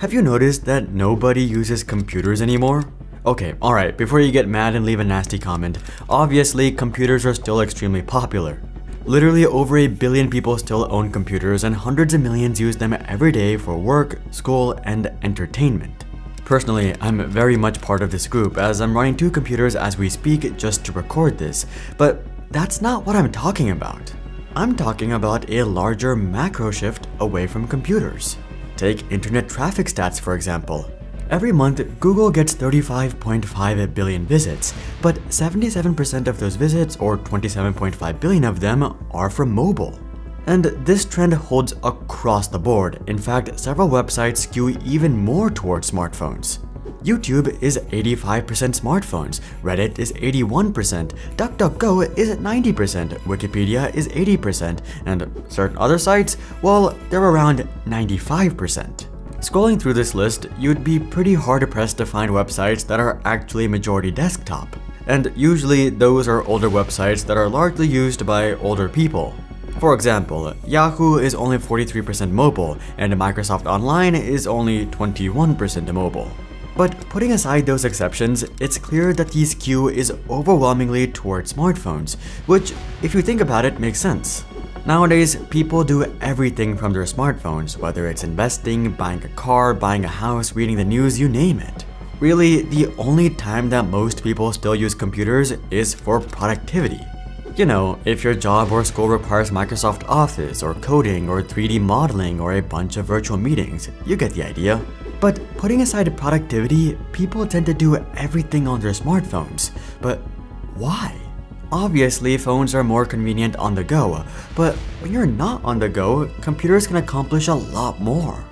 Have you noticed that nobody uses computers anymore? Okay, alright, before you get mad and leave a nasty comment, obviously computers are still extremely popular. Literally over 1 billion people still own computers and hundreds of millions use them every day for work, school, and entertainment. Personally, I'm very much part of this group as I'm running 2 computers as we speak just to record this, but that's not what I'm talking about. I'm talking about a larger macro shift away from computers. Take internet traffic stats for example. Every month, Google gets 35.5 billion visits, but 77% of those visits, or 27.5 billion of them, are from mobile. And this trend holds across the board. In fact, several websites skew even more towards smartphones. YouTube is 85% smartphones, Reddit is 81%, DuckDuckGo is 90%, Wikipedia is 80%, and certain other sites, well, they're around 95%. Scrolling through this list, you'd be pretty hard-pressed to find websites that are actually majority desktop. And usually, those are older websites that are largely used by older people. For example, Yahoo is only 43% mobile, and Microsoft Online is only 21% mobile. But putting aside those exceptions, it's clear that the skew is overwhelmingly towards smartphones, which, if you think about it, makes sense. Nowadays, people do everything from their smartphones, whether it's investing, buying a car, buying a house, reading the news, you name it. Really, the only time that most people still use computers is for productivity. You know, if your job or school requires Microsoft Office, or coding, or 3D modeling, or a bunch of virtual meetings, you get the idea. But putting aside productivity, people tend to do everything on their smartphones. But why? Obviously, phones are more convenient on the go, but when you're not on the go, computers can accomplish a lot more.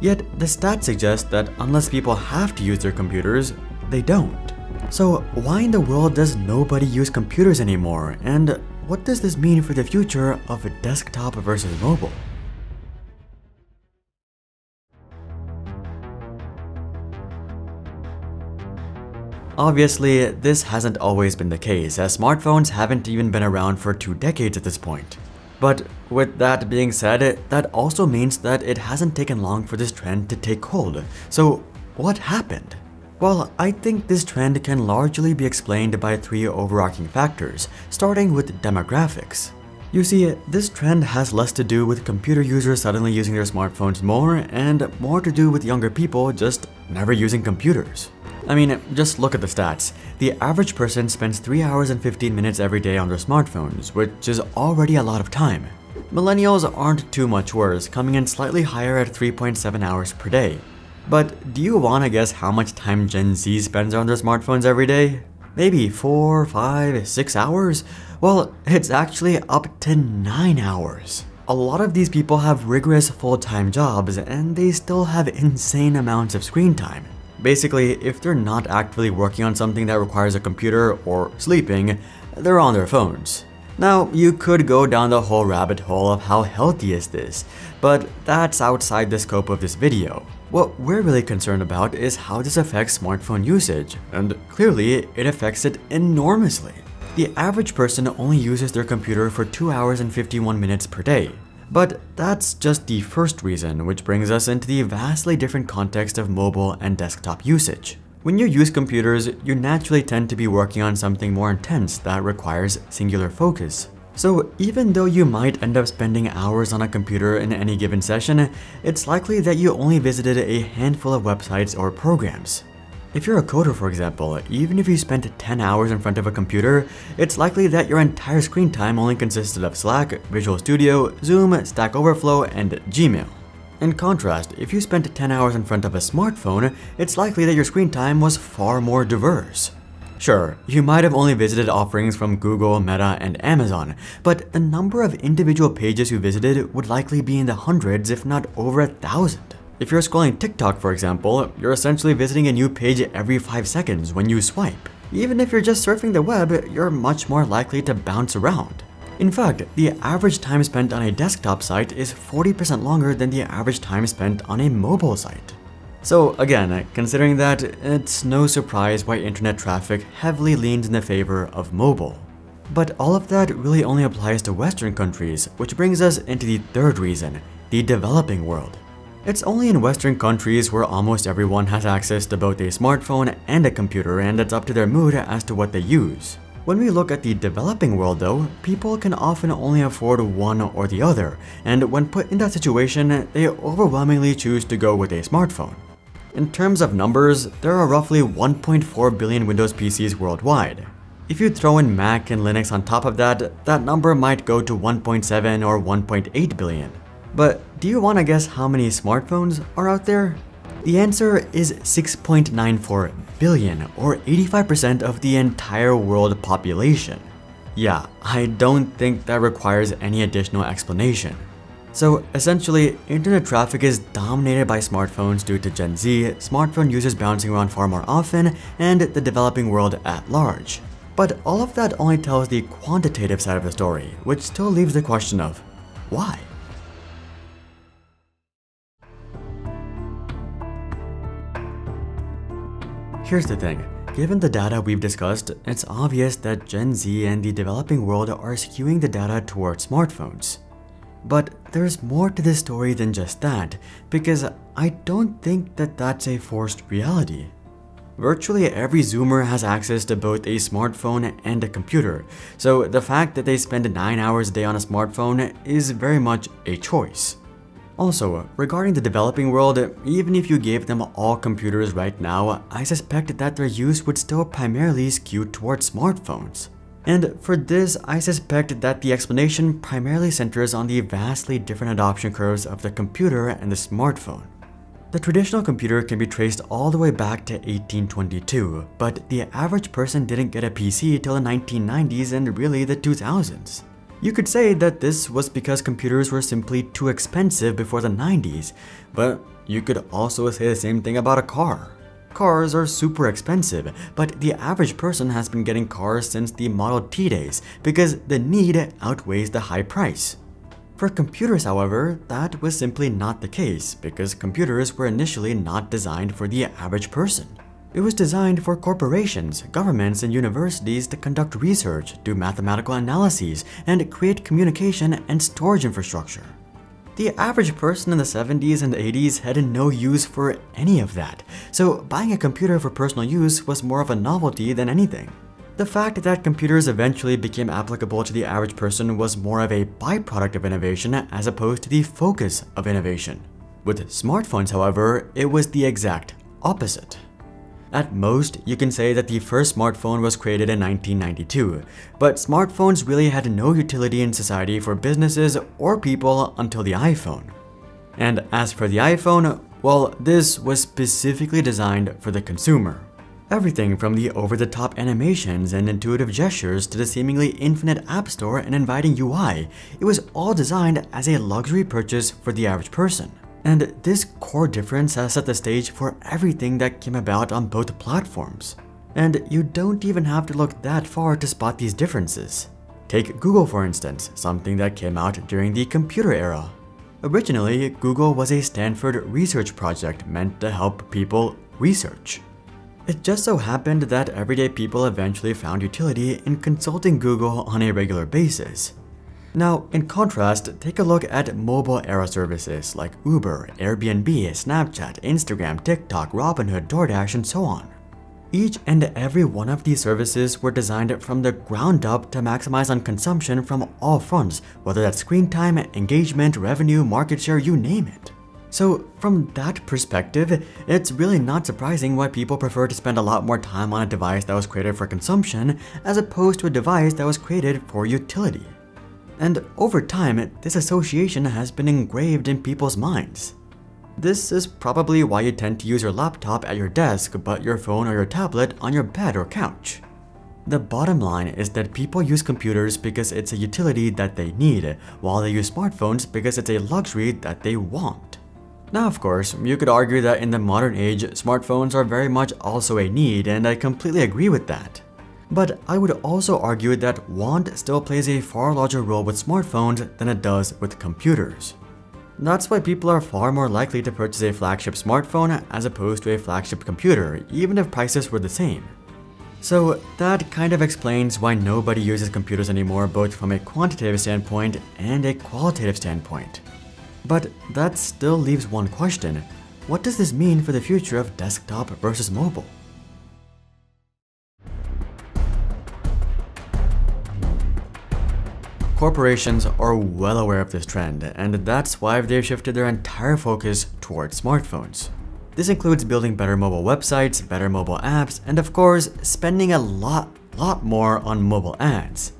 Yet, the stats suggest that unless people have to use their computers, they don't. So why in the world does nobody use computers anymore, and what does this mean for the future of desktop versus mobile? Obviously, this hasn't always been the case, as smartphones haven't even been around for 2 decades at this point. But with that being said, that also means that it hasn't taken long for this trend to take hold. So what happened? Well, I think this trend can largely be explained by 3 overarching factors, starting with demographics. You see, this trend has less to do with computer users suddenly using their smartphones more, and more to do with younger people just never using computers. I mean, just look at the stats. The average person spends 3 hours and 15 minutes every day on their smartphones, which is already a lot of time. Millennials aren't too much worse, coming in slightly higher at 3.7 hours per day. But do you want to guess how much time Gen Z spends on their smartphones every day? Maybe 4, 5, 6 hours? Well, it's actually up to 9 hours. A lot of these people have rigorous full-time jobs, and they still have insane amounts of screen time. Basically, if they're not actively working on something that requires a computer or sleeping, they're on their phones. Now, you could go down the whole rabbit hole of how healthy is this, but that's outside the scope of this video. What we're really concerned about is how this affects smartphone usage, and clearly, it affects it enormously. The average person only uses their computer for 2 hours and 51 minutes per day. But that's just the first reason, which brings us into the vastly different context of mobile and desktop usage. When you use computers, you naturally tend to be working on something more intense that requires singular focus. So even though you might end up spending hours on a computer in any given session, it's likely that you only visited a handful of websites or programs. If you're a coder, for example, even if you spent 10 hours in front of a computer, it's likely that your entire screen time only consisted of Slack, Visual Studio, Zoom, Stack Overflow, and Gmail. In contrast, if you spent 10 hours in front of a smartphone, it's likely that your screen time was far more diverse. Sure, you might have only visited offerings from Google, Meta, and Amazon, but the number of individual pages you visited would likely be in the hundreds, if not over 1,000. If you're scrolling TikTok, for example, you're essentially visiting a new page every 5 seconds when you swipe. Even if you're just surfing the web, you're much more likely to bounce around. In fact, the average time spent on a desktop site is 40% longer than the average time spent on a mobile site. So again, considering that, it's no surprise why internet traffic heavily leans in the favor of mobile. But all of that really only applies to Western countries, which brings us into the third reason, the developing world. It's only in Western countries where almost everyone has access to both a smartphone and a computer, and it's up to their mood as to what they use. When we look at the developing world though, people can often only afford one or the other, and when put in that situation, they overwhelmingly choose to go with a smartphone. In terms of numbers, there are roughly 1.4 billion Windows PCs worldwide. If you throw in Mac and Linux on top of that, that number might go to 1.7 or 1.8 billion. But do you want to guess how many smartphones are out there? The answer is 6.94 billion, or 85% of the entire world population. Yeah, I don't think that requires any additional explanation. So essentially, internet traffic is dominated by smartphones due to Gen Z, smartphone users bouncing around far more often, and the developing world at large. But all of that only tells the quantitative side of the story, which still leaves the question of why? Here's the thing, given the data we've discussed, it's obvious that Gen Z and the developing world are skewing the data towards smartphones. But there's more to this story than just that, because I don't think that that's a forced reality. Virtually every Zoomer has access to both a smartphone and a computer, so the fact that they spend 9 hours a day on a smartphone is very much a choice. Also, regarding the developing world, even if you gave them all computers right now, I suspect that their use would still primarily skew towards smartphones. And for this, I suspect that the explanation primarily centers on the vastly different adoption curves of the computer and the smartphone. The traditional computer can be traced all the way back to 1822, but the average person didn't get a PC till the 1990s and really the 2000s. You could say that this was because computers were simply too expensive before the 90s, but you could also say the same thing about a car. Cars are super expensive, but the average person has been getting cars since the Model T days because the need outweighs the high price. For computers, however, that was simply not the case because computers were initially not designed for the average person. It was designed for corporations, governments, and universities to conduct research, do mathematical analyses, and create communication and storage infrastructure. The average person in the 70s and 80s had no use for any of that, so buying a computer for personal use was more of a novelty than anything. The fact that computers eventually became applicable to the average person was more of a byproduct of innovation as opposed to the focus of innovation. With smartphones, however, it was the exact opposite. At most, you can say that the first smartphone was created in 1992, but smartphones really had no utility in society for businesses or people until the iPhone. And as for the iPhone, well, this was specifically designed for the consumer. Everything from the over-the-top animations and intuitive gestures to the seemingly infinite app store and inviting UI, it was all designed as a luxury purchase for the average person. And this core difference has set the stage for everything that came about on both platforms. And you don't even have to look that far to spot these differences. Take Google for instance, something that came out during the computer era. Originally, Google was a Stanford research project meant to help people research. It just so happened that everyday people eventually found utility in consulting Google on a regular basis. Now, in contrast, take a look at mobile-era services like Uber, Airbnb, Snapchat, Instagram, TikTok, Robinhood, DoorDash, and so on. Each and every one of these services were designed from the ground up to maximize on consumption from all fronts, whether that's screen time, engagement, revenue, market share, you name it. So, from that perspective, it's really not surprising why people prefer to spend a lot more time on a device that was created for consumption as opposed to a device that was created for utility. And over time, this association has been engraved in people's minds. This is probably why you tend to use your laptop at your desk but your phone or your tablet on your bed or couch. The bottom line is that people use computers because it's a utility that they need, while they use smartphones because it's a luxury that they want. Now, of course, you could argue that in the modern age, smartphones are very much also a need, and I completely agree with that. But I would also argue that want still plays a far larger role with smartphones than it does with computers. That's why people are far more likely to purchase a flagship smartphone as opposed to a flagship computer, even if prices were the same. So that kind of explains why nobody uses computers anymore, both from a quantitative standpoint and a qualitative standpoint. But that still leaves one question. What does this mean for the future of desktop versus mobile? Corporations are well aware of this trend, and that's why they've shifted their entire focus towards smartphones. This includes building better mobile websites, better mobile apps, and of course, spending a lot more on mobile ads.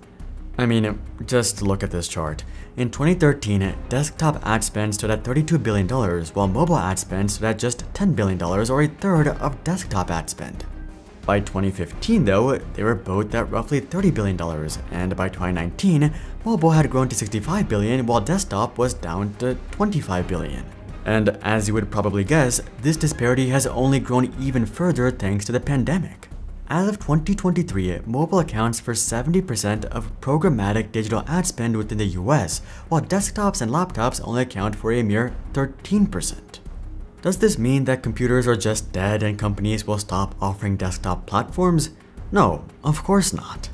I mean, just look at this chart. In 2013, desktop ad spend stood at $32 billion, while mobile ad spend stood at just $10 billion, or a third of desktop ad spend. By 2015, though, they were both at roughly $30 billion, and by 2019, mobile had grown to $65 billion, while desktop was down to $25 billion. And as you would probably guess, this disparity has only grown even further thanks to the pandemic. As of 2023, mobile accounts for 70% of programmatic digital ad spend within the US, while desktops and laptops only account for a mere 13%. Does this mean that computers are just dead and companies will stop offering desktop platforms? No, of course not.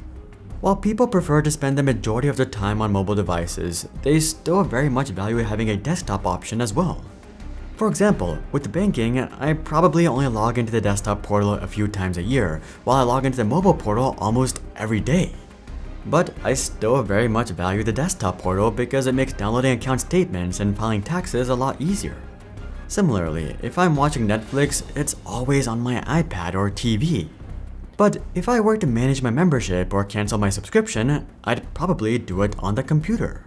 While people prefer to spend the majority of their time on mobile devices, they still very much value having a desktop option as well. For example, with banking, I probably only log into the desktop portal a few times a year, while I log into the mobile portal almost every day. But I still very much value the desktop portal because it makes downloading account statements and filing taxes a lot easier. Similarly, if I'm watching Netflix, it's always on my iPad or TV. But if I were to manage my membership or cancel my subscription, I'd probably do it on the computer.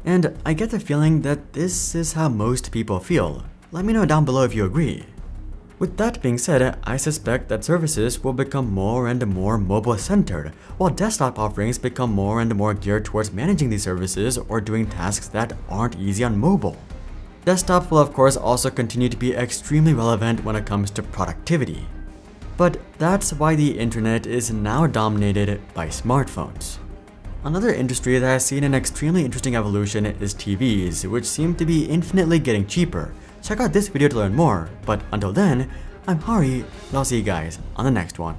And I get the feeling that this is how most people feel. Let me know down below if you agree. With that being said, I suspect that services will become more and more mobile-centered, while desktop offerings become more and more geared towards managing these services or doing tasks that aren't easy on mobile. Desktop will of course also continue to be extremely relevant when it comes to productivity. But that's why the internet is now dominated by smartphones. Another industry that has seen an extremely interesting evolution is TVs, which seem to be infinitely getting cheaper. Check out this video to learn more, but until then, I'm Hari, and I'll see you guys on the next one.